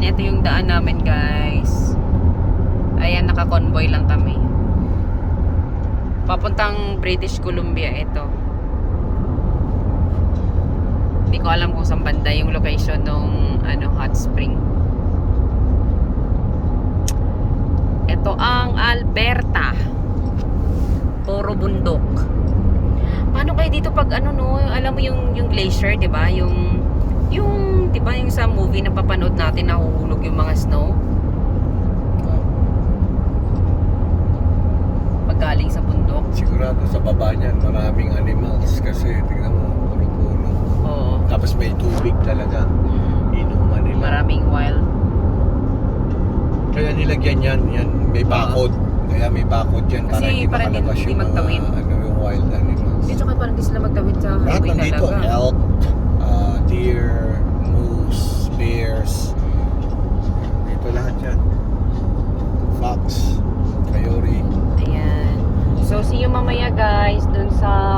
ito yung daan namin guys. Ayan, naka-convoy lang kami. Papuntang British Columbia ito. Hindi ko alam kung saan banda yung location ng hot spring. Ito ang Alberta. Puro bundok. Paano kayo dito pag alam mo yung glacier, 'di ba? Yung 'di ba yung sa movie na papanood natin nahuhulog yung mga snow? Pag galing sa bundok. Sigurado sa baba niyan maraming animals kasi tingnan mo, puro puno. Oo. Tapos may tubig talaga. Inuman nila. Maraming wild. Kaya nilagyan yan may barcode. Kaya may barcode yan para Kasi hindi para makalabas hindi yung mga magtawid. yung wild animals. Dito ka parang di sila magtawid sa Lahat highway nandito, talaga. elk, deer, moose, bears. Dito lahat yan. Fox, coyote. Ayan. So see you mamaya guys dun sa